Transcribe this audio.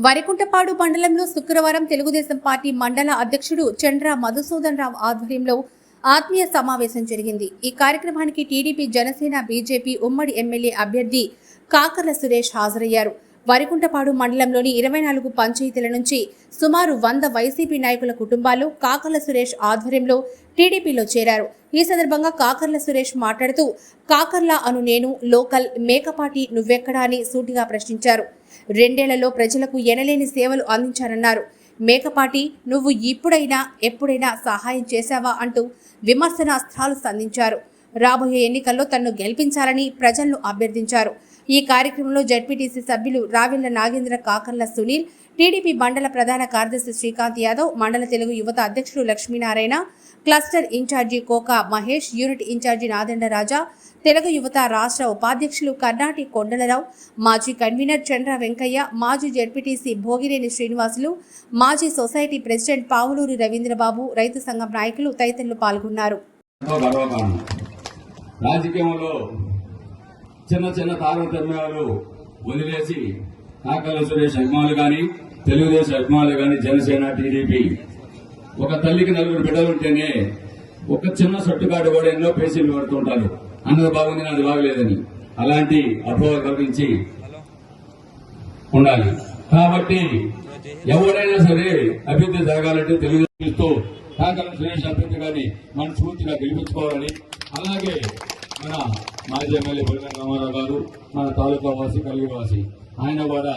వరికుంటపాడు మండలంలో శుక్రవారం తెలుగుదేశం పార్టీ మండల అధ్యక్షుడు చంద్ర మధుసూదన్ రావు ఆధ్వర్యంలో ఆత్మీయ సమావేశం జరిగింది। ఈ కార్యక్రమానికి టీడీపీ, జనసేన, బీజేపీ ఉమ్మడి ఎమ్మెల్యే అభ్యర్థి కాకర్ల సురేష్ హాజరయ్యారు। వరికుంటపాడు మండలంలోని 24 పంచాయతీల నుంచి సుమారు 100 వైసీపీ నాయకుల కుటుంబాలు కాకర్ల సురేష్ ఆధ్వర్యంలో టీడీపీలో చేరారు। ఈ సందర్భంగా కాకర్ల సురేష్ మాట్లాడుతూ, కాకర్ల అను నేను లోకల్, మేకపాటి నువ్వెక్కడా అని సూటిగా ప్రశ్నించారు। 2 ఏళ్లలో ప్రజలకు ఎనలేని సేవలు అందించారన్నారు। మేకపాటి, నువ్వు ఇప్పుడైనా ఎప్పుడైనా సహాయం చేశావా అంటూ విమర్శనాస్త్రాలు సంధించారు। రాబోయే ఎన్నికల్లో తన్ను గెలిపించాలని ప్రజలను అభ్యర్థించారు। ఈ కార్యక్రమంలో జడ్పీటీసీ సభ్యులు రావిళ్ల నాగేంద్ర, కాకర్ల సునీల్, టీడీపీ మండల ప్రధాన కార్యదర్శి శ్రీకాంత్ యాదవ్, మండల తెలుగు యువత అధ్యక్షుడు Lakshminarayana, cluster incharge Koka Mahesh, unit incharge Nadenda Raja, Telugu Yuvatha రాష్ట్ర ఉపాధ్యక్షులు కర్ణాటి కొండలరావు, మాజీ కన్వీనర్ చంద్ర వెంకయ్య, మాజీ జడ్పీటీసీ భోగినేని శ్రీనివాసులు, మాజీ సొసైటీ ప్రెసిడెంట్ పావులూరి రవీంద్రబాబు, రైతు సంఘం నాయకులు తదితరులు పాల్గొన్నారు। రాజకీయంలో చిన్న చిన్న తారతమ్యాలు వదిలేసి కాకర్ల సురేష్ అభిమానులు కానీ, తెలుగుదేశం అభిమానులు కానీ, జనసేన, టీడీపీ, ఒక తల్లికి 4 బిడ్డలు ఉంటేనే ఒక చిన్న సట్టుకాడు కూడా ఎన్నో పేషీలు పడుతుంటారు, అన్నది బాగుంది నాది బాగలేదని, అలాంటి అపోహలు కలిగించి ఉండాలి। కాబట్టి ఎవరైనా సరే అభివృద్ధి జరగాలంటే తెలుగుదేశంతో కాకర్ల సురేష్ అభ్యర్థి గారిని మనస్ఫూర్తిగా గెలిపించుకోవాలని, అలాగే మన మాజీ ఎమ్మెల్యే బొలిన రామారావు గారు, మన తాలూకా వాసి, కలిగి వాసి, ఆయన కూడా